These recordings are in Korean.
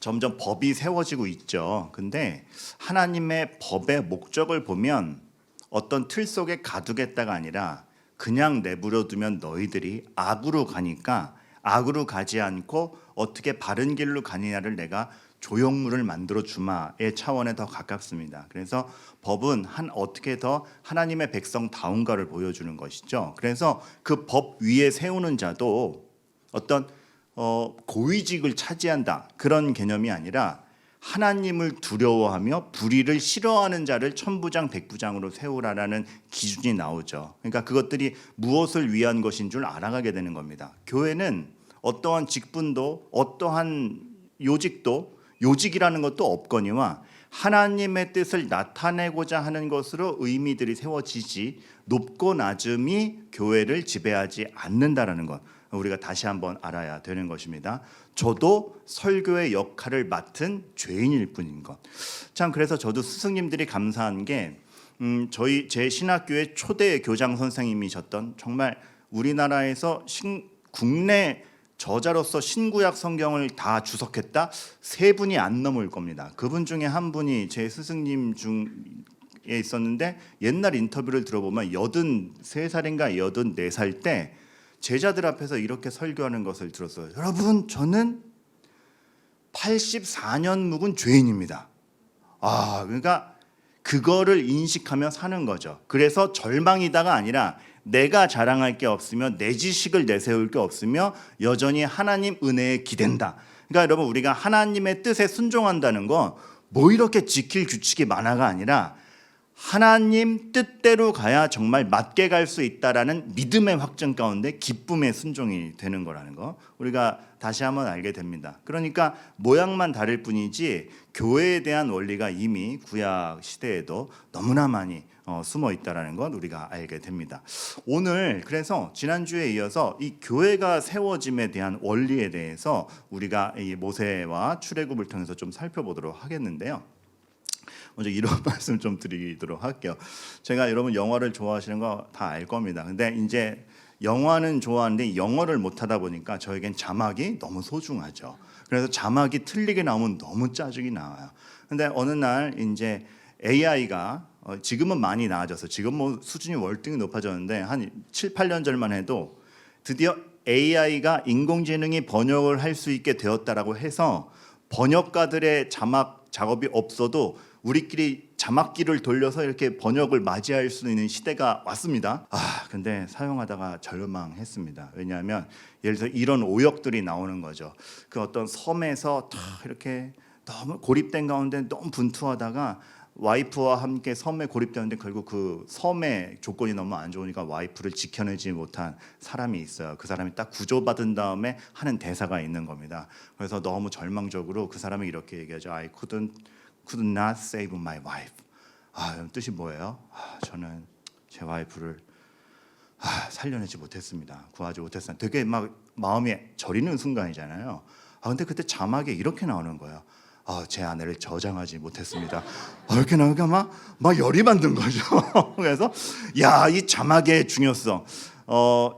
점점 법이 세워지고 있죠. 근데 하나님의 법의 목적을 보면 어떤 틀 속에 가두겠다가 아니라 그냥 내버려 두면 너희들이 악으로 가니까 악으로 가지 않고 어떻게 바른 길로 가느냐를 내가 조형물을 만들어 주마의 차원에 더 가깝습니다. 그래서 법은 어떻게 더 하나님의 백성다운가를 보여주는 것이죠. 그래서 그 법 위에 세우는 자도 어떤 고위직을 차지한다 그런 개념이 아니라 하나님을 두려워하며 불의를 싫어하는 자를 천부장 백부장으로 세우라라는 기준이 나오죠. 그러니까 그것들이 무엇을 위한 것인 줄 알아가게 되는 겁니다. 교회는 어떠한 직분도 어떠한 요직이라는 것도 없거니와 하나님의 뜻을 나타내고자 하는 것으로 의미들이 세워지지 높고 낮음이 교회를 지배하지 않는다라는 것, 우리가 다시 한번 알아야 되는 것입니다. 저도 설교의 역할을 맡은 죄인일 뿐인 것. 참 그래서 저도 스승님들이 감사한 게 제 신학교의 초대 교장 선생님이셨던, 정말 우리나라에서 국내 저자로서 신구약 성경을 다 주석했다 세 분이 안 넘을 겁니다. 그분 중에 한 분이 제 스승님 중에 있었는데, 옛날 인터뷰를 들어보면 83살인가 84살 때 제자들 앞에서 이렇게 설교하는 것을 들었어요. 여러분, 저는 84년 묵은 죄인입니다. 그러니까 그거를 인식하며 사는 거죠. 그래서 절망이다가 아니라 내가 자랑할 게 없으며 내 지식을 내세울 게 없으며 여전히 하나님 은혜에 기댄다. 그러니까 여러분, 우리가 하나님의 뜻에 순종한다는 건 뭐 이렇게 지킬 규칙이 많아가 아니라 하나님 뜻대로 가야 정말 맞게 갈 수 있다라는 믿음의 확증 가운데 기쁨의 순종이 되는 거라는 거, 우리가 다시 한번 알게 됩니다. 그러니까 모양만 다를 뿐이지 교회에 대한 원리가 이미 구약 시대에도 너무나 많이 숨어 있다라는 것 우리가 알게 됩니다. 오늘 그래서 지난주에 이어서 이 교회가 세워짐에 대한 원리에 대해서 우리가 이 모세와 출애굽을 통해서 좀 살펴보도록 하겠는데요. 먼저 이런 말씀 좀 드리도록 할게요. 제가 여러분 영화를 좋아하시는 거 다 알 겁니다. 근데 이제 영화는 좋아하는데 영어를 못하다 보니까 저에겐 자막이 너무 소중하죠. 그래서 자막이 틀리게 나오면 너무 짜증이 나와요. 근데 어느 날 이제 AI가 지금은 많이 나아져서 지금 뭐 수준이 월등히 높아졌는데 한 7, 8년 전만 해도 드디어 AI가 인공지능이 번역을 할 수 있게 되었다라고 해서 번역가들의 자막 작업이 없어도 우리끼리 자막기를 돌려서 이렇게 번역을 맞이할 수 있는 시대가 왔습니다. 근데 사용하다가 절망했습니다. 왜냐하면 예를 들어 이런 오역들이 나오는 거죠. 그 어떤 섬에서 이렇게 너무 고립된 가운데 너무 분투하다가 와이프와 함께 섬에 고립되는데 결국 그 섬의 조건이 너무 안 좋으니까 와이프를 지켜내지 못한 사람이 있어요. 그 사람이 딱 구조받은 다음에 하는 대사가 있는 겁니다. 그래서 너무 절망적으로 그 사람이 이렇게 얘기하죠. I could not save my wife. 뜻이 뭐예요? 저는 제 와이프를 살려내지 못했습니다. 구하지 못했습니다. 되게 막 마음이 저리는 순간이잖아요. 근데 그때 자막에 이렇게 나오는 거예요. 제 아내를 저장하지 못했습니다. 이렇게 나오니까 막 열이 받는 거죠. 그래서 이 자막의 중요성.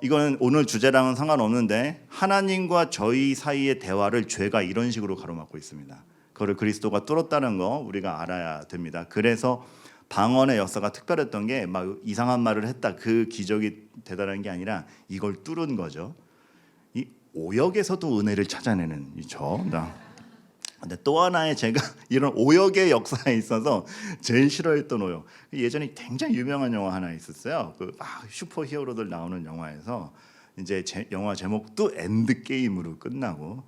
이거는 오늘 주제랑은 상관없는데 하나님과 저희 사이의 대화를 죄가 이런 식으로 가로막고 있습니다. 그거를 그리스도가 뚫었다는 거 우리가 알아야 됩니다. 그래서 방언의 역사가 특별했던 게 막 이상한 말을 했다 그 기적이 대단한 게 아니라 이걸 뚫은 거죠. 이 오역에서도 은혜를 찾아내는 이죠. 근데 또 하나의 제가 이런 오역의 역사에 있어서 제일 싫어했던 오역, 예전에 굉장히 유명한 영화 하나 있었어요. 그 슈퍼 히어로들 나오는 영화에서 이제 영화 제목도 엔드 게임으로 끝나고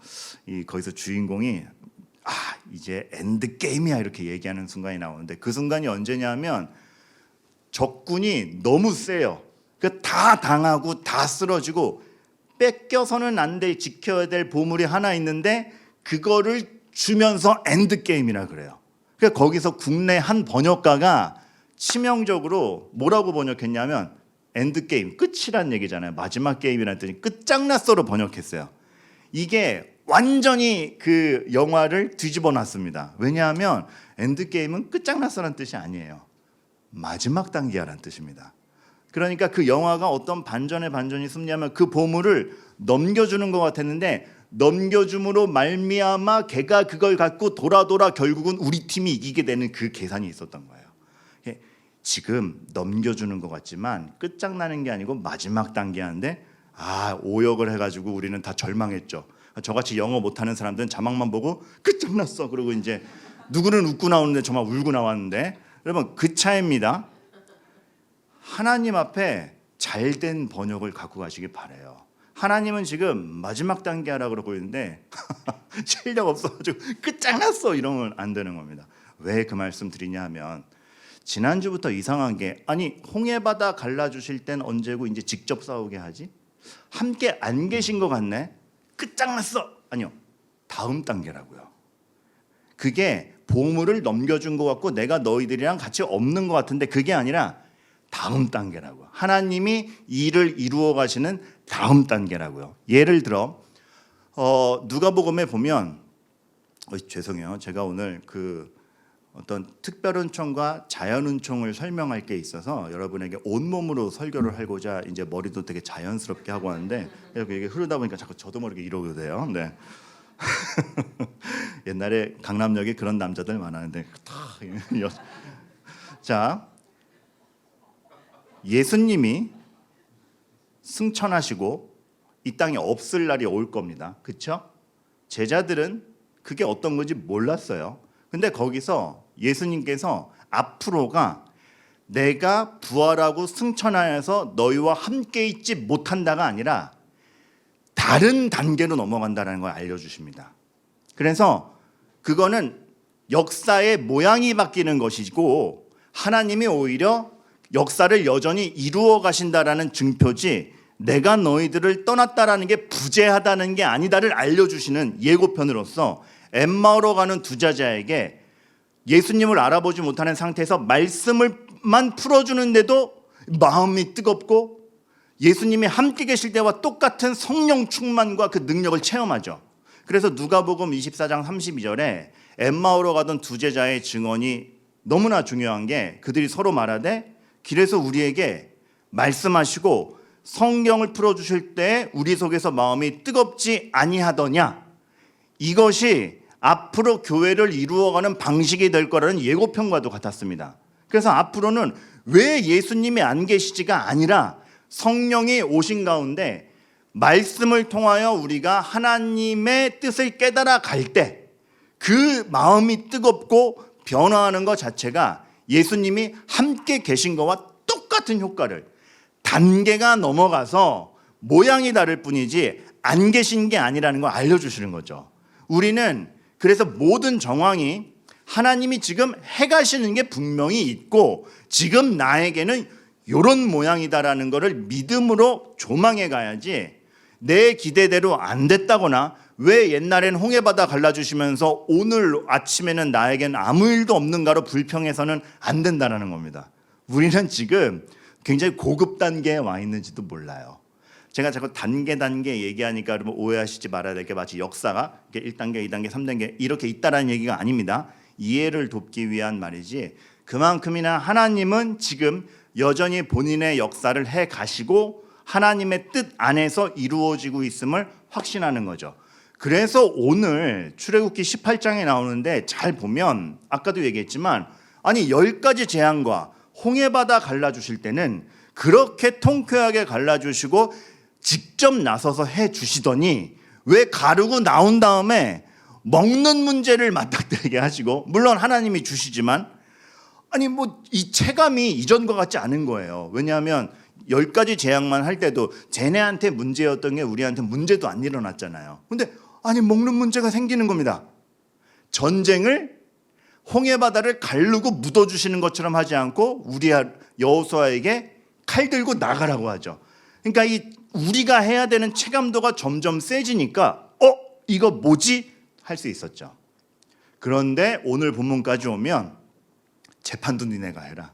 거기서 주인공이 이제 엔드 게임이야 이렇게 얘기하는 순간이 나오는데, 그 순간이 언제냐면 적군이 너무 세요. 다 당하고 다 쓰러지고 뺏겨서는 안 될, 지켜야 될 보물이 하나 있는데 그거를 주면서 엔드 게임이라 그래요. 그러니까 거기서 국내 한 번역가가 치명적으로 뭐라고 번역했냐면 엔드 게임, 끝이란 얘기잖아요. 마지막 게임이라는 뜻이 끝장났어로 번역했어요. 이게 완전히 그 영화를 뒤집어 놨습니다. 왜냐하면 엔드 게임은 끝장났어라는 뜻이 아니에요. 마지막 단계야라는 뜻입니다. 그러니까 그 영화가 어떤 반전에 반전이 숨냐면 그 보물을 넘겨주는 것 같았는데 넘겨줌으로 말미암아 걔가 그걸 갖고 돌아 결국은 우리 팀이 이기게 되는 그 계산이 있었던 거예요. 지금 넘겨주는 것 같지만 끝장나는 게 아니고 마지막 단계인데 오역을 해가지고 우리는 다 절망했죠. 저같이 영어 못하는 사람들은 자막만 보고 끝장났어 그러고 이제 누구는 웃고 나오는데 저만 울고 나왔는데, 여러분 그 차이입니다. 하나님 앞에 잘된 번역을 갖고 가시기 바라요. 하나님은 지금 마지막 단계 하라 그러고 있는데 실력 없어가지고 끝장났어 이러면 안 되는 겁니다. 왜 그 말씀 드리냐 하면, 지난주부터 이상한 게, 아니 홍해바다 갈라주실 땐 언제고 이제 직접 싸우게 하지? 함께 안 계신 것 같네. 끝장났어. 아니요, 다음 단계라고요. 그게 보물을 넘겨준 것 같고 내가 너희들이랑 같이 없는 것 같은데 그게 아니라 다음 단계라고. 하나님이 일을 이루어 가시는 다음 단계라고요. 예를 들어 누가복음에 보면 죄송해요. 제가 오늘 그 어떤 특별은총과 자연은총을 설명할 게 있어서 여러분에게 온몸으로 설교를 하고자 이제 머리도 되게 자연스럽게 하고 하는데 이게 흐르다 보니까 자꾸 저도 모르게 이러게 돼요. 네. 옛날에 강남역에 그런 남자들 많았는데 자, 예수님이 승천하시고 이 땅에 없을 날이 올 겁니다. 그렇죠? 제자들은 그게 어떤 건지 몰랐어요. 근데 거기서 예수님께서 앞으로가 내가 부활하고 승천하여서 너희와 함께 있지 못한다가 아니라 다른 단계로 넘어간다는 걸 알려주십니다. 그래서 그거는 역사의 모양이 바뀌는 것이고 하나님이 오히려 역사를 여전히 이루어 가신다라는 증표지 내가 너희들을 떠났다라는 게 부재하다는 게 아니다를 알려주시는 예고편으로서 엠마오로 가는 두 제자에게 예수님을 알아보지 못하는 상태에서 말씀을만 풀어주는데도 마음이 뜨겁고 예수님이 함께 계실 때와 똑같은 성령 충만과 그 능력을 체험하죠. 그래서 누가복음 24장 32절에 엠마오로 가던 두 제자의 증언이 너무나 중요한 게, 그들이 서로 말하되 길에서 우리에게 말씀하시고 성경을 풀어주실 때 우리 속에서 마음이 뜨겁지 아니하더냐. 이것이 앞으로 교회를 이루어가는 방식이 될 거라는 예고편과도 같았습니다. 그래서 앞으로는 왜 예수님이 안 계시지가 아니라 성령이 오신 가운데 말씀을 통하여 우리가 하나님의 뜻을 깨달아 갈 때 그 마음이 뜨겁고 변화하는 것 자체가 예수님이 함께 계신 것과 똑같은 효과를, 단계가 넘어가서 모양이 다를 뿐이지 안 계신 게 아니라는 걸 알려주시는 거죠. 우리는 그래서 모든 정황이 하나님이 지금 해가시는 게 분명히 있고 지금 나에게는 이런 모양이다라는 것을 믿음으로 조망해 가야지, 내 기대대로 안 됐다거나 왜 옛날엔 홍해바다 갈라주시면서 오늘 아침에는 나에겐 아무 일도 없는가로 불평해서는 안 된다는 겁니다. 우리는 지금 굉장히 고급 단계에 와 있는지도 몰라요. 제가 자꾸 단계 얘기하니까 여러분 오해하시지 말아야 될 게, 마치 역사가 1단계, 2단계, 3단계 이렇게 있다라는 얘기가 아닙니다. 이해를 돕기 위한 말이지, 그만큼이나 하나님은 지금 여전히 본인의 역사를 해 가시고 하나님의 뜻 안에서 이루어지고 있음을 확신하는 거죠. 그래서 오늘 출애굽기 18장에 나오는데 잘 보면 아까도 얘기했지만, 아니 10가지 재앙과 홍해바다 갈라주실 때는 그렇게 통쾌하게 갈라주시고 직접 나서서 해주시더니 왜 가르고 나온 다음에 먹는 문제를 맞닥뜨리게 하시고, 물론 하나님이 주시지만 아니 뭐 이 체감이 이전과 같지 않은 거예요. 왜냐하면 10가지 재앙만 할 때도 쟤네한테 문제였던 게 우리한테 문제도 안 일어났잖아요. 근데 아니 먹는 문제가 생기는 겁니다. 전쟁을 홍해바다를 가르고 묻어주시는 것처럼 하지 않고 우리 여호수아에게 칼 들고 나가라고 하죠. 그러니까 이 우리가 해야 되는 체감도가 점점 세지니까 이거 뭐지? 할 수 있었죠. 그런데 오늘 본문까지 오면 재판도 니네가 해라.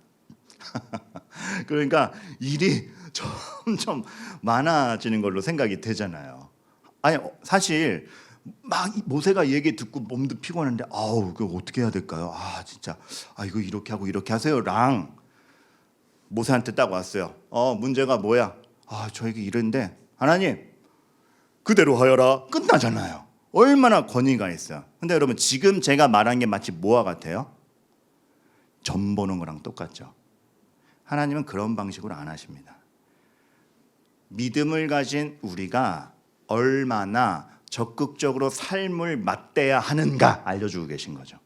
그러니까 일이 점점 많아지는 걸로 생각이 되잖아요. 아니 사실 막 모세가 얘기 듣고 몸도 피곤한데 그거 어떻게 해야 될까요? 진짜 이거 이렇게 하고 이렇게 하세요랑 모세한테 딱 왔어요. 문제가 뭐야? 저에게 이런데 하나님 그대로 하여라. 끝나잖아요. 얼마나 권위가 있어요. 근데 여러분 지금 제가 말한 게 마치 뭐와 같아요? 점 보는 거랑 똑같죠. 하나님은 그런 방식으로 안 하십니다. 믿음을 가진 우리가 얼마나 적극적으로 삶을 맞대야 하는가 알려주고 계신 거죠.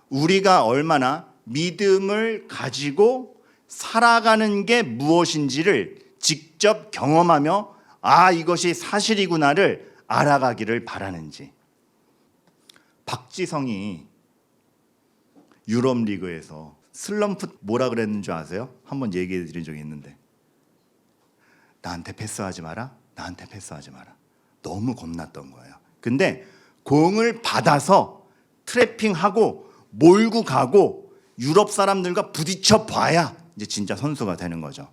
우리가 얼마나 믿음을 가지고 살아가는 게 무엇인지를 직접 경험하며 이것이 사실이구나를 알아가기를 바라는지. 박지성이 유럽 리그에서 슬럼프 뭐라 그랬는 줄 아세요? 한번 얘기해 드린 적이 있는데, 나한테 패스하지 마라, 나한테 패스하지 마라. 너무 겁났던 거예요. 근데 공을 받아서 트래핑하고 몰고 가고 유럽 사람들과 부딪혀 봐야 이제 진짜 선수가 되는 거죠.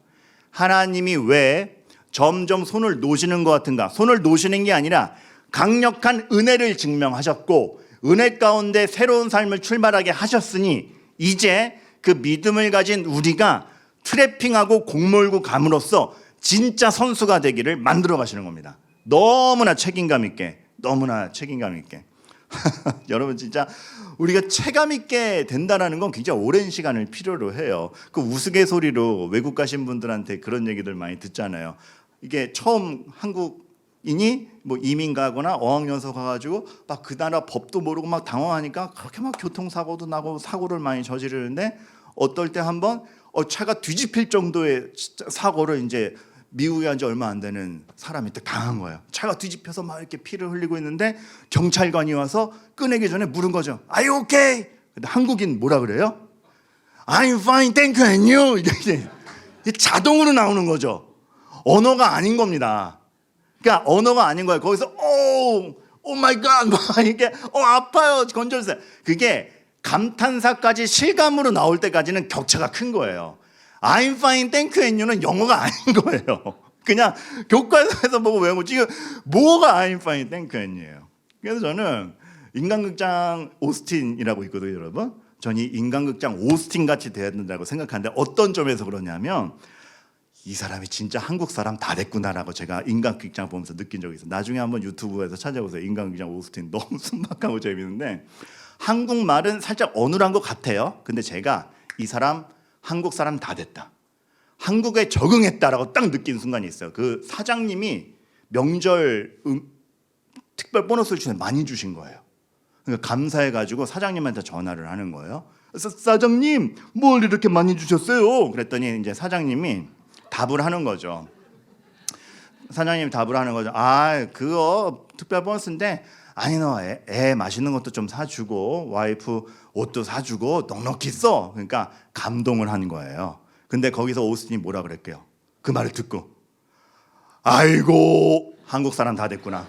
하나님이 왜 점점 손을 놓으시는 것 같은가? 손을 놓으시는 게 아니라 강력한 은혜를 증명하셨고 은혜 가운데 새로운 삶을 출발하게 하셨으니 이제 그 믿음을 가진 우리가 트래핑하고 공 몰고 감으로써 진짜 선수가 되기를 만들어 가시는 겁니다. 너무나 책임감 있게, 너무나 책임감 있게. 여러분 진짜 우리가 체감 있게 된다는 건 굉장히 오랜 시간을 필요로 해요. 그 우스갯소리로 외국 가신 분들한테 그런 얘기들 많이 듣잖아요. 이게 처음 한국인이 뭐 이민 가거나 어학연수 가가지고 막 그 나라 법도 모르고 막 당황하니까 그렇게 막 교통사고도 나고 사고를 많이 저지르는데 어떨 때 한번 차가 뒤집힐 정도의 사고를 이제 미국에 간 지 얼마 안 되는 사람이 딱 당한 거예요. 차가 뒤집혀서 막 이렇게 피를 흘리고 있는데 경찰관이 와서 꺼내기 전에 물은 거죠. Are you okay? 근데 한국인 뭐라 그래요? I'm fine, thank you, and you. 이게 자동으로 나오는 거죠. 언어가 아닌 겁니다. 그러니까 언어가 아닌 거예요. 거기서 오 마이 갓 막 이렇게 아파요 건져주세요. 그게 감탄사까지 실감으로 나올 때까지는 격차가 큰 거예요. I'm fine, thank you, and you는 영어가 아닌 거예요. 그냥 교과서에서 보고 외운 거 지금 뭐가 I'm fine, thank you, and you예요. 그래서 저는 인간극장 오스틴이라고 있거든요, 여러분. 저는 이 인간극장 오스틴 같이 돼야 된다고 생각하는데 어떤 점에서 그러냐면 이 사람이 진짜 한국 사람 다 됐구나라고 제가 인간극장 보면서 느낀 적이 있어요. 나중에 한번 유튜브에서 찾아보세요. 인간극장 오스틴 너무 순박하고 재밌는데 한국말은 살짝 어눌한 것 같아요. 근데 제가 이 사람 한국 사람 다 됐다, 한국에 적응했다라고 딱 느낀 순간이 있어요. 그 사장님이 명절 특별 보너스를 많이 주신 거예요. 그러니까 감사해가지고 사장님한테 전화를 하는 거예요. 그래서 사장님 뭘 이렇게 많이 주셨어요? 그랬더니 이제 사장님이 답을 하는 거죠. 사장님이 답을 하는 거죠. 그거 특별 보너스인데 아니 너 애 맛있는 것도 좀 사주고 와이프 옷도 사주고 넉넉히 써. 그러니까 감동을 한 거예요. 근데 거기서 오스틴이 뭐라 그랬게요? 그 말을 듣고 아이고 한국 사람 다 됐구나.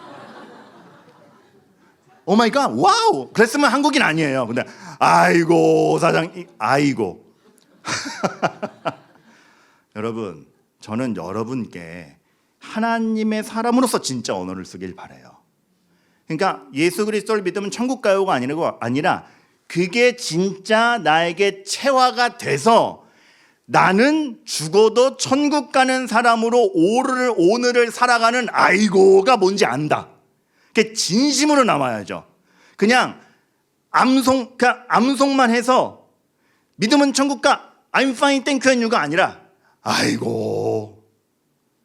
오 마이 갓 와우. 그랬으면 한국인 아니에요. 근데 아이고 사장 아이고. 여러분 저는 여러분께 하나님의 사람으로서 진짜 언어를 쓰길 바라요. 그러니까 예수 그리스도를 믿으면 천국 가요가 아니라 그게 진짜 나에게 체화가 돼서 나는 죽어도 천국 가는 사람으로 오늘을 살아가는 아이고가 뭔지 안다. 그게 진심으로 남아야죠. 그냥 암송만 해서 믿으면 천국 가 I'm fine, thank you, and you가 아니라 아이고.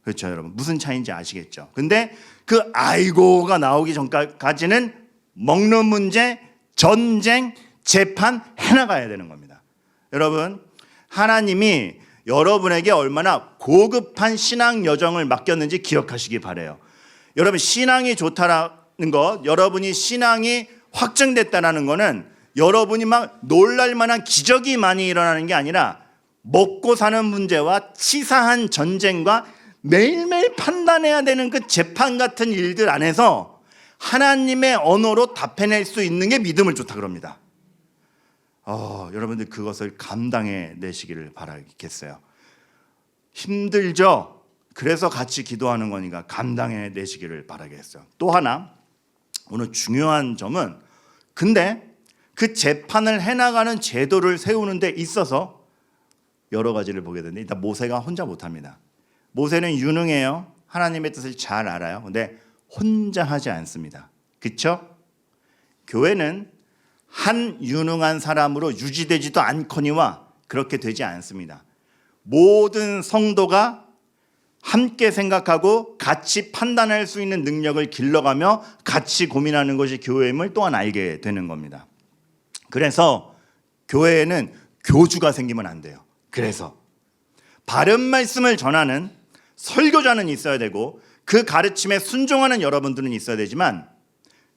그렇죠, 여러분. 무슨 차이인지 아시겠죠? 근데 그 아이고가 나오기 전까지는 먹는 문제, 전쟁, 재판 해나가야 되는 겁니다. 여러분, 하나님이 여러분에게 얼마나 고급한 신앙 여정을 맡겼는지 기억하시기 바라요. 여러분, 신앙이 좋다라는 것, 여러분이 신앙이 확증됐다라는 것은 여러분이 막 놀랄 만한 기적이 많이 일어나는 게 아니라 먹고 사는 문제와 치사한 전쟁과 매일매일 판단해야 되는 그 재판 같은 일들 안에서 하나님의 언어로 답해낼 수 있는 게 믿음을 좋다 그럽니다. 여러분들 그것을 감당해 내시기를 바라겠어요. 힘들죠? 그래서 같이 기도하는 거니까 감당해 내시기를 바라겠어요. 또 하나 오늘 중요한 점은 근데 그 재판을 해나가는 제도를 세우는 데 있어서 여러 가지를 보게 되는데 일단 모세가 혼자 못합니다. 모세는 유능해요. 하나님의 뜻을 잘 알아요. 근데 혼자 하지 않습니다. 그렇죠? 교회는 한 유능한 사람으로 유지되지도 않거니와 그렇게 되지 않습니다. 모든 성도가 함께 생각하고 같이 판단할 수 있는 능력을 길러가며 같이 고민하는 것이 교회임을 또한 알게 되는 겁니다. 그래서 교회에는 교주가 생기면 안 돼요. 그래서 바른 말씀을 전하는 설교자는 있어야 되고 그 가르침에 순종하는 여러분들은 있어야 되지만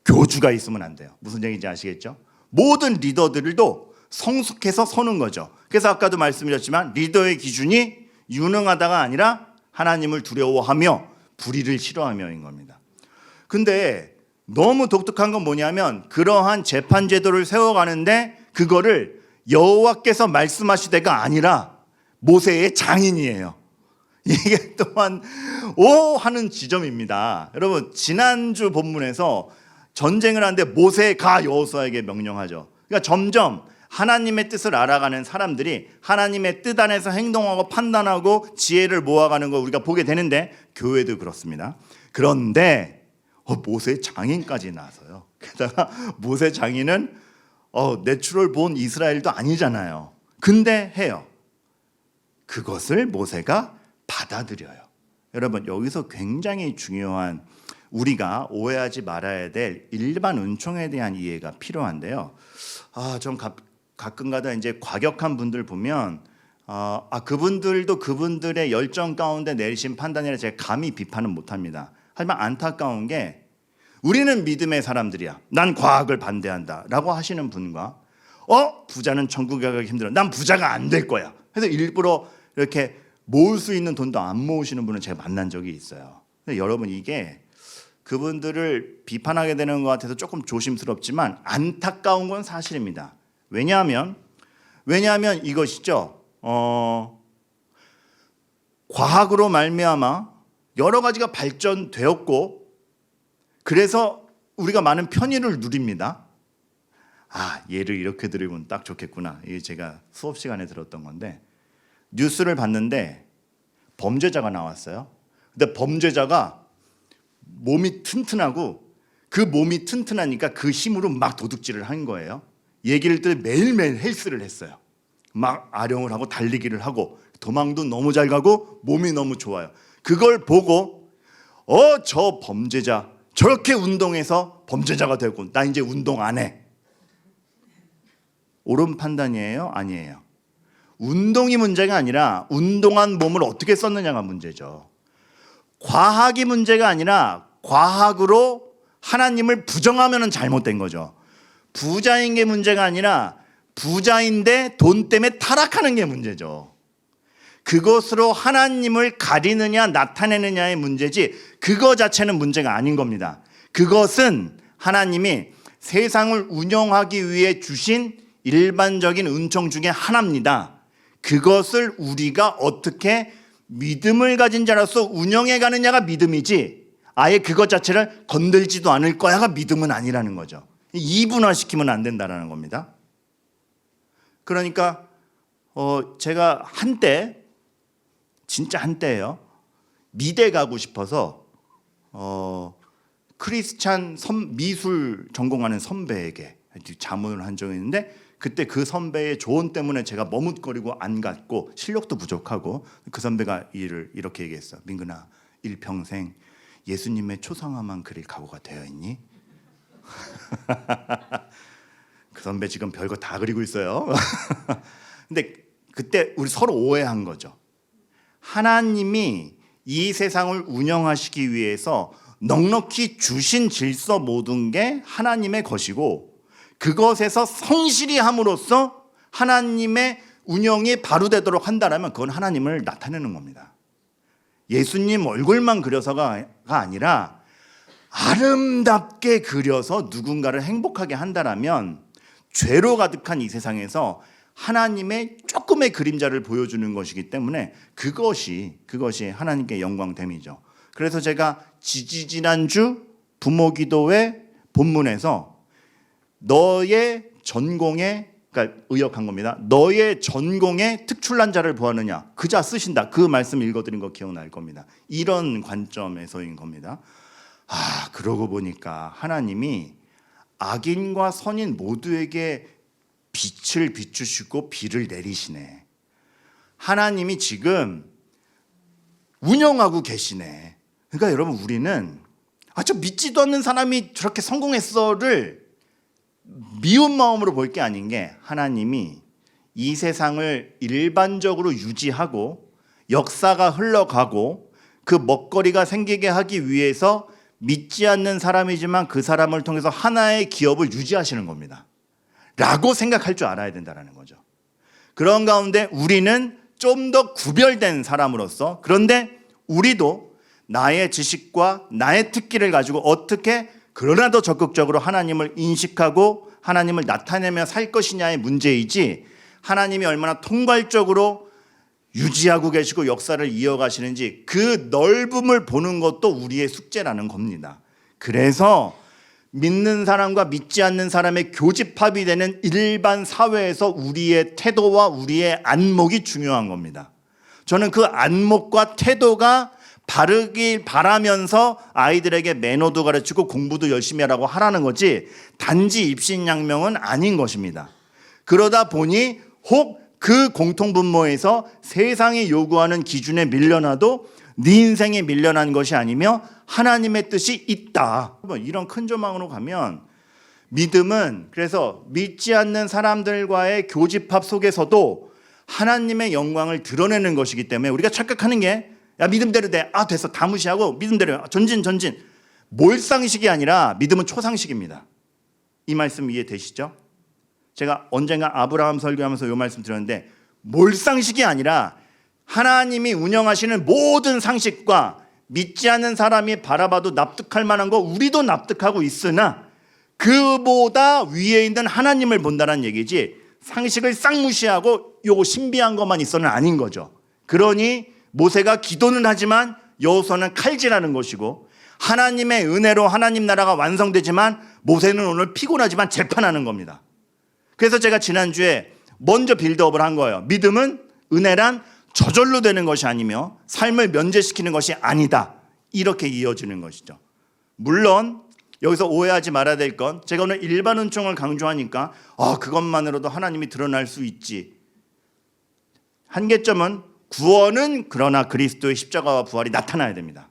교주가 있으면 안 돼요. 무슨 얘기인지 아시겠죠? 모든 리더들도 성숙해서 서는 거죠. 그래서 아까도 말씀드렸지만 리더의 기준이 유능하다가 아니라 하나님을 두려워하며 불의를 싫어하며인 겁니다. 근데 너무 독특한 건 뭐냐면 그러한 재판 제도를 세워가는데 그거를 여호와께서 말씀하시되가 아니라 모세의 장인이에요. 이게 또한 오 하는 지점입니다. 여러분 지난주 본문에서 전쟁을 하는데 모세가 여호수아에게 명령하죠. 그러니까 점점 하나님의 뜻을 알아가는 사람들이 하나님의 뜻 안에서 행동하고 판단하고 지혜를 모아가는 걸 우리가 보게 되는데 교회도 그렇습니다. 그런데 모세 장인까지 나서요. 게다가 모세 장인은 내추럴 본 이스라엘도 아니잖아요. 근데 해요. 그것을 모세가 받아들여요. 여러분 여기서 굉장히 중요한 우리가 오해하지 말아야 될 일반 은총에 대한 이해가 필요한데요. 좀 가끔가다 이제 과격한 분들 보면 그분들도 그분들의 열정 가운데 내리신 판단이라 제가 감히 비판은 못합니다. 하지만 안타까운 게 우리는 믿음의 사람들이야. 난 과학을 반대한다 라고 하시는 분과 부자는 천국에 가기 힘들어. 난 부자가 안 될 거야. 그래서 일부러 이렇게 모을 수 있는 돈도 안 모으시는 분은 제가 만난 적이 있어요. 근데 여러분 이게 그분들을 비판하게 되는 것 같아서 조금 조심스럽지만 안타까운 건 사실입니다. 왜냐하면 이것이죠. 과학으로 말미암아 여러 가지가 발전되었고 그래서 우리가 많은 편의를 누립니다. 예를 이렇게 드리면 딱 좋겠구나. 이게 제가 수업 시간에 들었던 건데 뉴스를 봤는데 범죄자가 나왔어요. 근데 범죄자가 몸이 튼튼하고 그 몸이 튼튼하니까 그 힘으로 막 도둑질을 한 거예요. 얘기를 들 매일매일 헬스를 했어요. 막 아령을 하고 달리기를 하고 도망도 너무 잘 가고 몸이 너무 좋아요. 그걸 보고 저 범죄자 저렇게 운동해서 범죄자가 되고 나 이제 운동 안 해. 옳은 판단이에요? 아니에요. 운동이 문제가 아니라 운동한 몸을 어떻게 썼느냐가 문제죠. 과학이 문제가 아니라 과학으로 하나님을 부정하면 잘못된 거죠. 부자인 게 문제가 아니라 부자인데 돈 때문에 타락하는 게 문제죠. 그것으로 하나님을 가리느냐 나타내느냐의 문제지 그거 자체는 문제가 아닌 겁니다. 그것은 하나님이 세상을 운영하기 위해 주신 일반적인 은총 중에 하나입니다. 그것을 우리가 어떻게 믿음을 가진 자로서 운영해 가느냐가 믿음이지 아예 그것 자체를 건들지도 않을 거야가 믿음은 아니라는 거죠. 이분화시키면 안 된다는 겁니다. 그러니까 제가 한때 진짜 한때예요. 미대 가고 싶어서 크리스찬 미술 전공하는 선배에게 자문을 한 적이 있는데 그때 그 선배의 조언 때문에 제가 머뭇거리고 안 갔고 실력도 부족하고 그 선배가 이렇게 얘기했어. 민근아, 일평생 예수님의 초상화만 그릴 각오가 되어 있니? 그 선배 지금 별거 다 그리고 있어요. 근데 그때 우리 서로 오해한 거죠. 하나님이 이 세상을 운영하시기 위해서 넉넉히 주신 질서 모든 게 하나님의 것이고 그것에서 성실히 함으로써 하나님의 운영이 바로 되도록 한다면 그건 하나님을 나타내는 겁니다. 예수님 얼굴만 그려서가 아니라 아름답게 그려서 누군가를 행복하게 한다면 죄로 가득한 이 세상에서 하나님의 조금의 그림자를 보여주는 것이기 때문에 그것이 하나님께 영광됨이죠. 그래서 제가 지지난주 부모기도회 본문에서 너의 전공에 그러니까 의역한 겁니다. 너의 전공에 특출난 자를 보았느냐 그 자 쓰신다. 그 말씀 읽어드린 거 기억날 겁니다. 이런 관점에서인 겁니다. 그러고 보니까 하나님이 악인과 선인 모두에게 빛을 비추시고 비를 내리시네. 하나님이 지금 운영하고 계시네. 그러니까 여러분, 우리는 저 믿지도 않는 사람이 저렇게 성공했어를 미운 마음으로 볼 게 아닌 게, 하나님이 이 세상을 일반적으로 유지하고 역사가 흘러가고 그 먹거리가 생기게 하기 위해서 믿지 않는 사람이지만 그 사람을 통해서 하나의 기업을 유지하시는 겁니다 라고 생각할 줄 알아야 된다는 거죠. 그런 가운데 우리는 좀 더 구별된 사람으로서, 그런데 우리도 나의 지식과 나의 특기를 가지고 어떻게 그러나 더 적극적으로 하나님을 인식하고 하나님을 나타내며 살 것이냐의 문제이지, 하나님이 얼마나 통괄적으로 유지하고 계시고 역사를 이어가시는지 그 넓음을 보는 것도 우리의 숙제라는 겁니다. 그래서 믿는 사람과 믿지 않는 사람의 교집합이 되는 일반 사회에서 우리의 태도와 우리의 안목이 중요한 겁니다. 저는 그 안목과 태도가 바르길 바라면서 아이들에게 매너도 가르치고 공부도 열심히 하라고 하라는 거지, 단지 입신양명은 아닌 것입니다. 그러다 보니 혹 그 공통분모에서 세상이 요구하는 기준에 밀려나도 네 인생에 밀려난 것이 아니며 하나님의 뜻이 있다. 이런 큰 조망으로 가면 믿음은, 그래서 믿지 않는 사람들과의 교집합 속에서도 하나님의 영광을 드러내는 것이기 때문에 우리가 착각하는 게, 야 믿음대로 돼, 됐어, 다 무시하고 믿음대로 전진 몰상식이 아니라 믿음은 초상식입니다. 이 말씀 이해되시죠? 제가 언젠가 아브라함 설교하면서 이 말씀 드렸는데, 몰상식이 아니라 하나님이 운영하시는 모든 상식과 믿지 않는 사람이 바라봐도 납득할 만한 거 우리도 납득하고 있으나 그보다 위에 있는 하나님을 본다는 얘기지, 상식을 싹 무시하고 요거 신비한 것만 있어는 아닌 거죠. 그러니 모세가 기도는 하지만 여호수아는 칼질하는 것이고, 하나님의 은혜로 하나님 나라가 완성되지만 모세는 오늘 피곤하지만 재판하는 겁니다. 그래서 제가 지난주에 먼저 빌드업을 한 거예요. 믿음은, 은혜란 저절로 되는 것이 아니며 삶을 면제시키는 것이 아니다, 이렇게 이어지는 것이죠. 물론 여기서 오해하지 말아야 될 건, 제가 오늘 일반 은총을 강조하니까 그것만으로도 하나님이 드러날 수 있지. 한계점은 구원은 그러나 그리스도의 십자가와 부활이 나타나야 됩니다.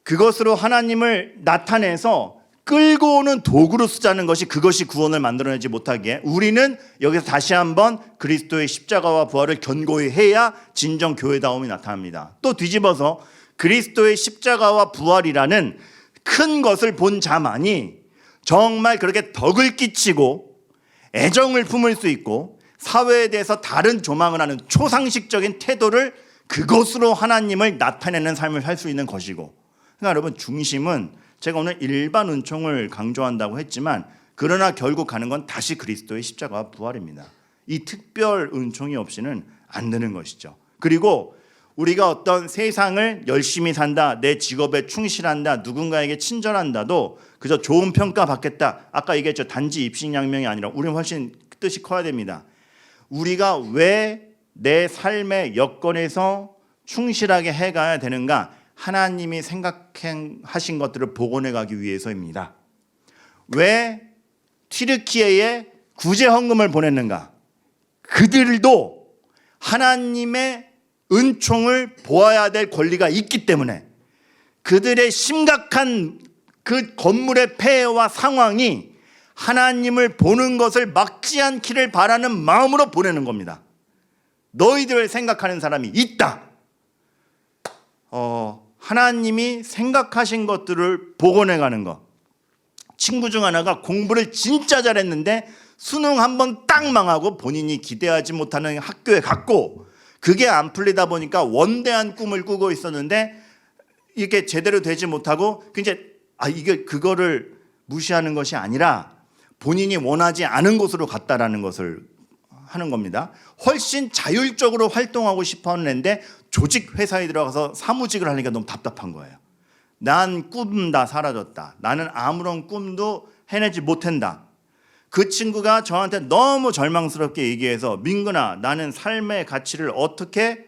그것으로 하나님을 나타내서 끌고 오는 도구로 쓰자는 것이, 그것이 구원을 만들어내지 못하기에 우리는 여기서 다시 한번 그리스도의 십자가와 부활을 견고히 해야 진정 교회다움이 나타납니다. 또 뒤집어서 그리스도의 십자가와 부활이라는 큰 것을 본 자만이 정말 그렇게 덕을 끼치고 애정을 품을 수 있고 사회에 대해서 다른 조망을 하는 초상식적인 태도를, 그것으로 하나님을 나타내는 삶을 살 수 있는 것이고. 그러니까 여러분, 중심은 제가 오늘 일반 은총을 강조한다고 했지만 그러나 결국 가는 건 다시 그리스도의 십자가와 부활입니다. 이 특별 은총이 없이는 안 되는 것이죠. 그리고 우리가 어떤 세상을 열심히 산다, 내 직업에 충실한다, 누군가에게 친절한다도 그저 좋은 평가 받겠다, 아까 얘기했죠. 단지 입신양명이 아니라 우리는 훨씬 뜻이 커야 됩니다. 우리가 왜 내 삶의 여건에서 충실하게 해가야 되는가? 하나님이 생각하신 것들을 복원해 가기 위해서입니다. 왜 튀르키예에 구제 헌금을 보냈는가? 그들도 하나님의 은총을 보아야 될 권리가 있기 때문에, 그들의 심각한 그 건물의 폐해와 상황이 하나님을 보는 것을 막지 않기를 바라는 마음으로 보내는 겁니다. 너희들 생각하는 사람이 있다. 하나님이 생각하신 것들을 복원해가는 것. 친구 중 하나가 공부를 진짜 잘했는데 수능 한번 딱 망하고 본인이 기대하지 못하는 학교에 갔고, 그게 안 풀리다 보니까 원대한 꿈을 꾸고 있었는데 이게 제대로 되지 못하고, 이게 그거를 무시하는 것이 아니라 본인이 원하지 않은 곳으로 갔다라는 것을 하는 겁니다. 훨씬 자율적으로 활동하고 싶어 하는 애인데 조직 회사에 들어가서 사무직을 하니까 너무 답답한 거예요. 난 꿈 다 사라졌다. 나는 아무런 꿈도 해내지 못한다. 그 친구가 저한테 너무 절망스럽게 얘기해서, 민근아, 나는 삶의 가치를 어떻게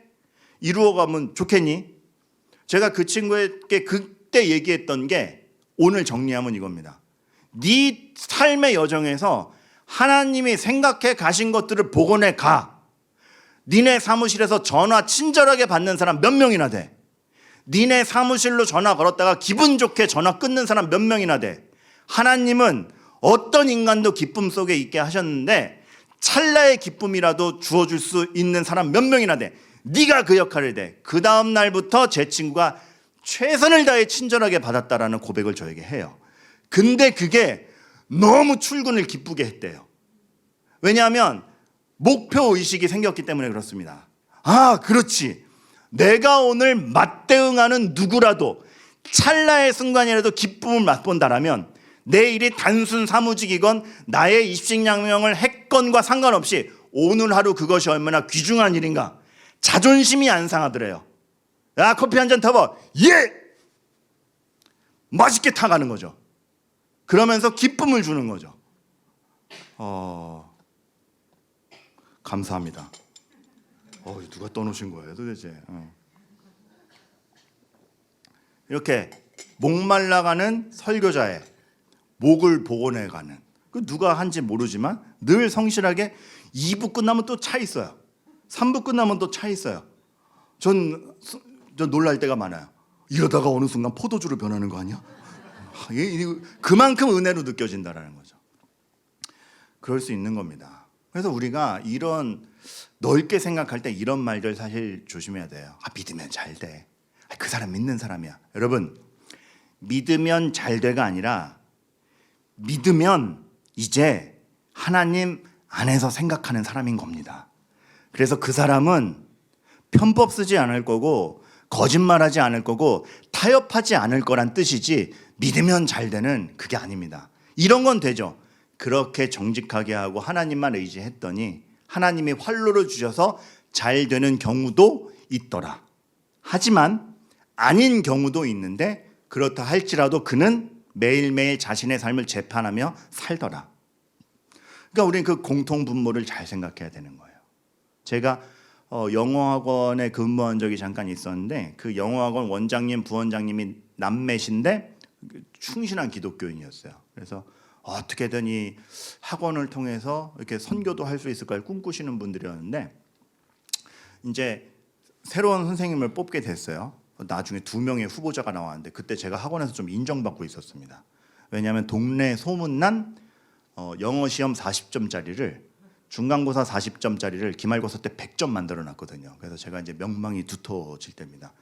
이루어가면 좋겠니? 제가 그 친구에게 그때 얘기했던 게 오늘 정리하면 이겁니다. 네 삶의 여정에서 하나님이 생각해 가신 것들을 복원해 가. 니네 사무실에서 전화 친절하게 받는 사람 몇 명이나 돼? 니네 사무실로 전화 걸었다가 기분 좋게 전화 끊는 사람 몇 명이나 돼? 하나님은 어떤 인간도 기쁨 속에 있게 하셨는데 찰나의 기쁨이라도 주어줄 수 있는 사람 몇 명이나 돼? 네가 그 역할을 돼. 그 다음 날부터 제 친구가 최선을 다해 친절하게 받았다라는 고백을 저에게 해요. 근데 그게 너무 출근을 기쁘게 했대요. 왜냐하면 목표 의식이 생겼기 때문에 그렇습니다. 아, 그렇지. 내가 오늘 맞대응하는 누구라도 찰나의 순간이라도 기쁨을 맛본다라면 내 일이 단순 사무직이건 나의 입식양명을 했건과 상관없이 오늘 하루 그것이 얼마나 귀중한 일인가. 자존심이 안 상하더래요. 야, 커피 한 잔 타봐. 예! 맛있게 타가는 거죠. 그러면서 기쁨을 주는 거죠. 감사합니다. 누가 떠놓으신 거예요 도대체. 이렇게 목말라가는 설교자의 목을 복원해가는, 그 누가 한지 모르지만 늘 성실하게 2부 끝나면 또 차 있어요. 3부 끝나면 또 차 있어요. 전 놀랄 때가 많아요. 이러다가 어느 순간 포도주로 변하는 거 아니야? 그만큼 은혜로 느껴진다라는 거죠. 그럴 수 있는 겁니다. 그래서 우리가 이런 넓게 생각할 때 이런 말들 사실 조심해야 돼요. 믿으면 잘 돼. 그 사람 믿는 사람이야. 여러분, 믿으면 잘 돼가 아니라 믿으면 이제 하나님 안에서 생각하는 사람인 겁니다. 그래서 그 사람은 편법 쓰지 않을 거고 거짓말하지 않을 거고 타협하지 않을 거란 뜻이지 믿으면 잘 되는 그게 아닙니다. 이런 건 되죠. 그렇게 정직하게 하고 하나님만 의지했더니 하나님이 활로를 주셔서 잘 되는 경우도 있더라. 하지만 아닌 경우도 있는데 그렇다 할지라도 그는 매일매일 자신의 삶을 재판하며 살더라. 그러니까 우리는 그 공통분모를 잘 생각해야 되는 거예요. 제가 영어학원에 근무한 적이 잠깐 있었는데 그 영어학원 원장님, 부원장님이 남매신데 충실한 기독교인이었어요. 그래서 어떻게든 이 학원을 통해서 이렇게 선교도 할 수 있을까를 꿈꾸시는 분들이었는데 이제 새로운 선생님을 뽑게 됐어요. 나중에 2명의 후보자가 나왔는데 그때 제가 학원에서 좀 인정받고 있었습니다. 왜냐하면 동네 소문난 영어 시험 40점짜리를 중간고사 40점짜리를 기말고사 때 100점 만들어 놨거든요. 그래서 제가 이제 명망이 두터워질 때입니다.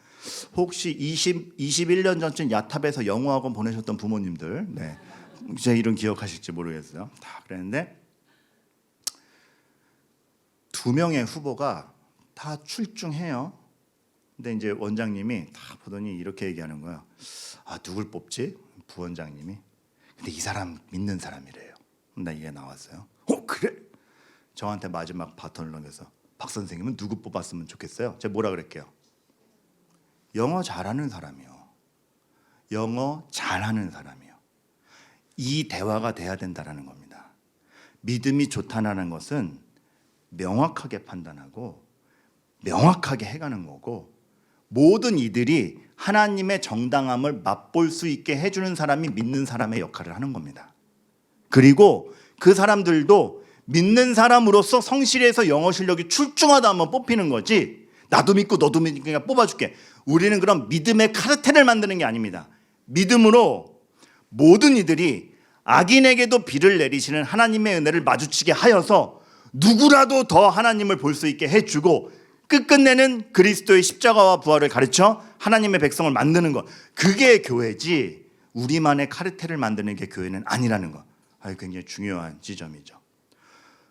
혹시 21년 전쯤 야탑에서 영어학원 보내셨던 부모님들, 네, 제 이름 기억하실지 모르겠어요. 다 그랬는데 2명의 후보가 다 출중해요. 근데 이제 원장님이 다 보더니 이렇게 얘기하는 거야. 누굴 뽑지? 부원장님이. 근데 이 사람 믿는 사람이래요. 나 이게 나왔어요. 그래? 저한테 마지막 바톤을 넘겨서 박 선생님은 누구 뽑았으면 좋겠어요? 제가 뭐라 그랬게요? 영어 잘하는 사람이요. 영어 잘하는 사람이요. 이 대화가 돼야 된다라는 겁니다. 믿음이 좋다는 것은 명확하게 판단하고 명확하게 해가는 거고 모든 이들이 하나님의 정당함을 맛볼 수 있게 해주는 사람이 믿는 사람의 역할을 하는 겁니다. 그리고 그 사람들도 믿는 사람으로서 성실해서 영어 실력이 출중하다 하면 뽑히는 거지 나도 믿고 너도 믿으니까 뽑아줄게. 우리는 그럼 믿음의 카르텔을 만드는 게 아닙니다. 믿음으로 모든 이들이 악인에게도 비를 내리시는 하나님의 은혜를 마주치게 하여서 누구라도 더 하나님을 볼 수 있게 해주고 끝끝내는 그리스도의 십자가와 부활을 가르쳐 하나님의 백성을 만드는 것, 그게 교회지 우리만의 카르텔을 만드는 게 교회는 아니라는 것. 굉장히 중요한 지점이죠.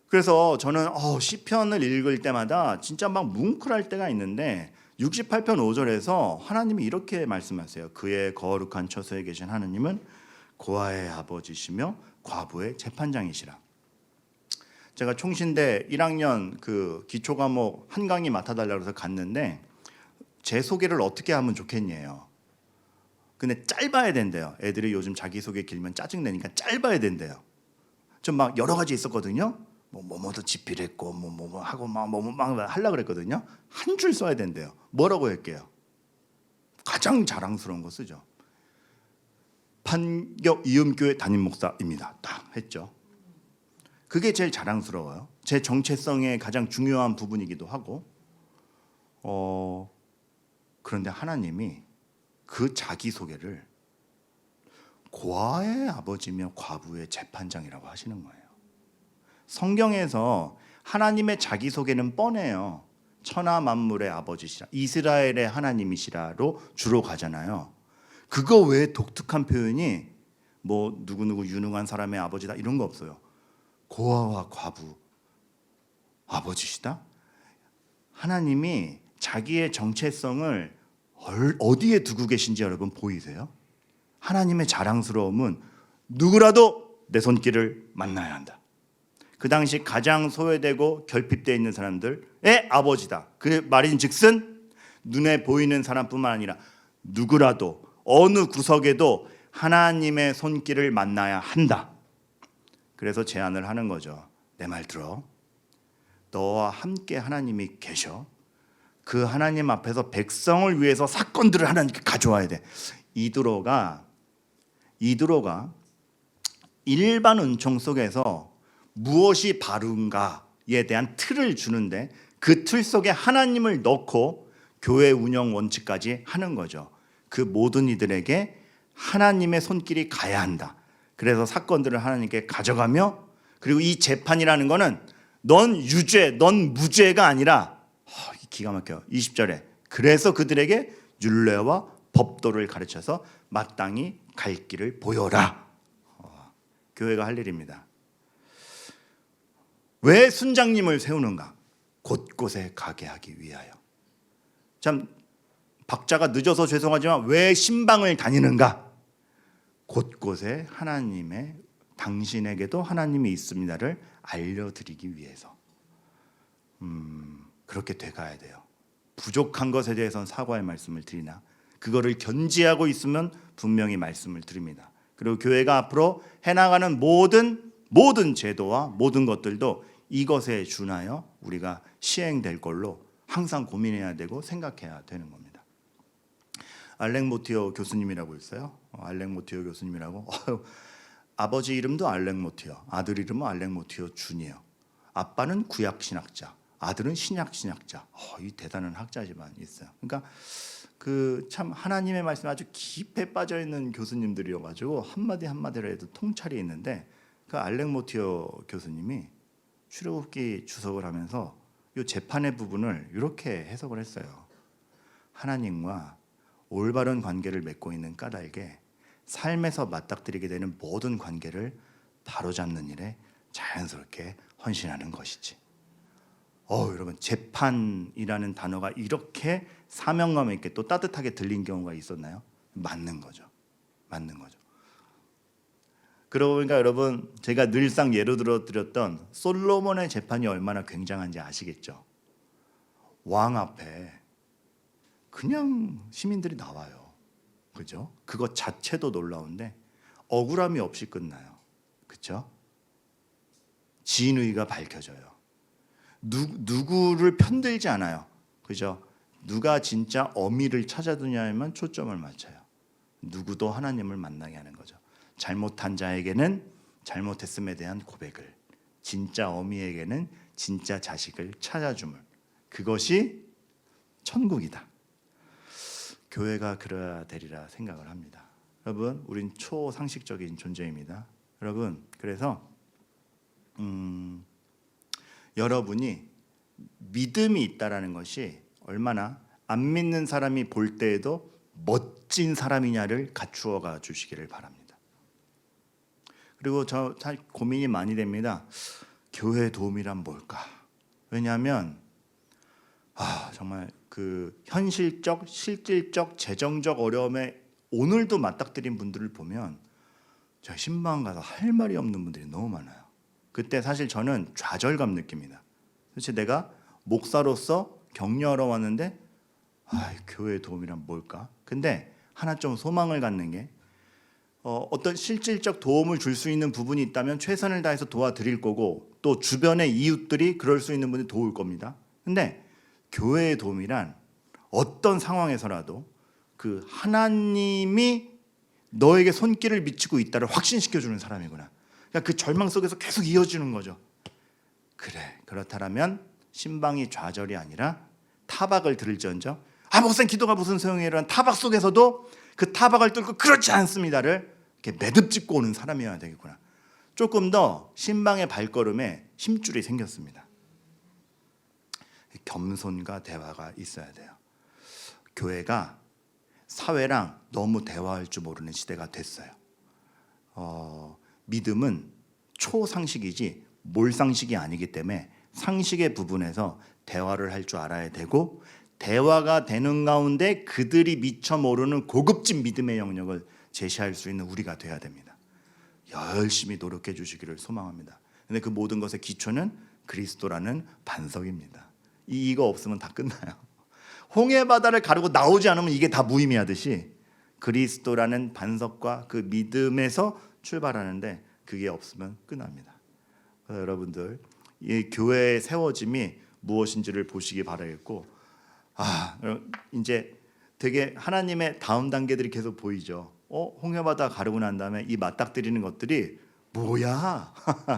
그래서 저는 시편을 읽을 때마다 진짜 막 뭉클할 때가 있는데 68편 5절에서 하나님이 이렇게 말씀하세요. 그의 거룩한 처소에 계신 하나님은 고아의 아버지시며 과부의 재판장이시라. 제가 총신대 1학년 그 기초 과목 한 강의 맡아달라고 해서 갔는데 제 소개를 어떻게 하면 좋겠냐요. 근데 짧아야 된대요. 애들이 요즘 자기소개 길면 짜증내니까 짧아야 된대요. 좀 막 여러 가지 있었거든요. 뭐도 집필했고 뭐 하고 막 하려고 그랬거든요. 한 줄 써야 된대요. 뭐라고 할게요? 가장 자랑스러운 거 쓰죠. 합한교 이음교회 담임 목사입니다. 딱 했죠. 그게 제일 자랑스러워요. 제 정체성의 가장 중요한 부분이기도 하고. 그런데 하나님이 그 자기소개를 고아의 아버지며 과부의 재판장이라고 하시는 거예요. 성경에서 하나님의 자기소개는 뻔해요. 천하 만물의 아버지시라, 이스라엘의 하나님이시라로 주로 가잖아요. 그거 외에 독특한 표현이 뭐 누구누구 유능한 사람의 아버지다 이런 거 없어요. 고아와 과부 아버지시다? 하나님이 자기의 정체성을 어디에 두고 계신지 여러분 보이세요? 하나님의 자랑스러움은 누구라도 내 손길을 만나야 한다. 그 당시 가장 소외되고 결핍되어 있는 사람들의 아버지다. 그 말인즉슨 눈에 보이는 사람뿐만 아니라 누구라도 어느 구석에도 하나님의 손길을 만나야 한다. 그래서 제안을 하는 거죠. 내 말 들어. 너와 함께 하나님이 계셔. 그 하나님 앞에서 백성을 위해서 사건들을 하나님께 가져와야 돼. 이드로가 일반 은총 속에서 무엇이 바른가에 대한 틀을 주는데 그 틀 속에 하나님을 넣고 교회 운영 원칙까지 하는 거죠. 그 모든 이들에게 하나님의 손길이 가야 한다. 그래서 사건들을 하나님께 가져가며, 그리고 이 재판이라는 거는 넌 유죄, 넌 무죄가 아니라, 기가 막혀요. 20절에 그래서 그들에게 율례와 법도를 가르쳐서 마땅히 갈 길을 보여라. 교회가 할 일입니다. 왜 순장님을 세우는가? 곳곳에 가게 하기 위하여. 참 박자가 늦어서 죄송하지만 왜 신방을 다니는가? 곳곳에 하나님의, 당신에게도 하나님이 있습니다를 알려드리기 위해서. 그렇게 돼가야 돼요. 부족한 것에 대해서는 사과의 말씀을 드리나 그거를 견지하고 있으면 분명히 말씀을 드립니다. 그리고 교회가 앞으로 해나가는 모든 제도와 모든 것들도 이것에 준하여 우리가 시행될 걸로 항상 고민해야 되고 생각해야 되는 겁니다. 알렉 모티어 교수님이라고 있어요. 알렉 모티어 교수님이라고. 아버지 이름도 알렉 모티어, 아들 이름은 알렉 모티어 준이에요. 아빠는 구약 신학자, 아들은 신약 신학자. 이 대단한 학자지만 있어요. 그러니까 그 참 하나님의 말씀에 아주 깊이 빠져 있는 교수님들이어가지고 한마디 한마디로 해도 통찰이 있는데, 그 알렉 모티어 교수님이 출애굽기 주석을 하면서 이 재판의 부분을 이렇게 해석을 했어요. 하나님과 올바른 관계를 맺고 있는 까닭에 삶에서 맞닥뜨리게 되는 모든 관계를 바로잡는 일에 자연스럽게 헌신하는 것이지. 여러분, 재판이라는 단어가 이렇게 사명감 있게 또 따뜻하게 들린 경우가 있었나요? 맞는 거죠. 그러고 보니까 여러분, 제가 늘상 예로 들어 드렸던 솔로몬의 재판이 얼마나 굉장한지 아시겠죠? 왕 앞에 그냥 시민들이 나와요. 그죠? 그것 자체도 놀라운데 억울함이 없이 끝나요. 그죠? 진의가 밝혀져요. 누구를 편들지 않아요. 그죠? 누가 진짜 어미를 찾아두냐면 초점을 맞춰요. 누구도 하나님을 만나게 하는 거죠. 잘못한 자에게는 잘못했음에 대한 고백을, 진짜 어미에게는 진짜 자식을 찾아줌을. 그것이 천국이다. 교회가 그래야 되리라 생각을 합니다. 여러분, 우린 초상식적인 존재입니다. 여러분, 그래서 여러분이 믿음이 있다라는 것이 얼마나 안 믿는 사람이 볼 때에도 멋진 사람이냐를 갖추어가 주시기를 바랍니다. 그리고 저 잘 고민이 많이 됩니다. 교회 도움이란 뭘까? 왜냐하면 정말 그 현실적, 실질적, 재정적 어려움에 오늘도 맞닥뜨린 분들을 보면 제가 신방 가서 할 말이 없는 분들이 너무 많아요. 그때 사실 저는 좌절감 느낍니다. 도대체 내가 목사로서 격려하러 왔는데 교회의 도움이란 뭘까? 근데 하나 좀 소망을 갖는 게 어떤 실질적 도움을 줄 수 있는 부분이 있다면 최선을 다해서 도와드릴 거고, 또 주변의 이웃들이 그럴 수 있는 분이 도울 겁니다. 근데 교회의 도움이란 어떤 상황에서라도 그 하나님이 너에게 손길을 미치고 있다를 확신시켜주는 사람이구나. 그러니까 그 절망 속에서 계속 이어지는 거죠. 그래, 그렇다면 신방이 좌절이 아니라 타박을 들을지언정 목사님 기도가 무슨 소용이라는 타박 속에서도 그 타박을 뚫고 그렇지 않습니다를 이렇게 매듭짓고 오는 사람이어야 되겠구나. 조금 더 신방의 발걸음에 힘줄이 생겼습니다. 겸손과 대화가 있어야 돼요. 교회가 사회랑 너무 대화할 줄 모르는 시대가 됐어요. 믿음은 초상식이지 몰상식이 아니기 때문에 상식의 부분에서 대화를 할 줄 알아야 되고, 대화가 되는 가운데 그들이 미처 모르는 고급진 믿음의 영역을 제시할 수 있는 우리가 돼야 됩니다. 열심히 노력해 주시기를 소망합니다. 근데 그 모든 것의 기초는 그리스도라는 반석입니다. 이거 없으면 다 끝나요. 홍해 바다를 가르고 나오지 않으면 이게 다 무의미하듯이 그리스도라는 반석과 그 믿음에서 출발하는데 그게 없으면 끝납니다. 그래서 여러분들 이 교회의 세워짐이 무엇인지를 보시기 바라겠고, 이제 되게 하나님의 다음 단계들이 계속 보이죠. 홍해 바다 가르고 난 다음에 이 맞닥뜨리는 것들이 뭐야?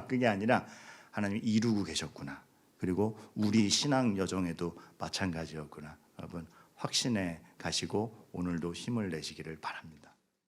그게 아니라 하나님이 이루고 계셨구나. 그리고 우리 신앙 여정에도 마찬가지였구나. 여러분 확신해 가시고 오늘도 힘을 내시기를 바랍니다.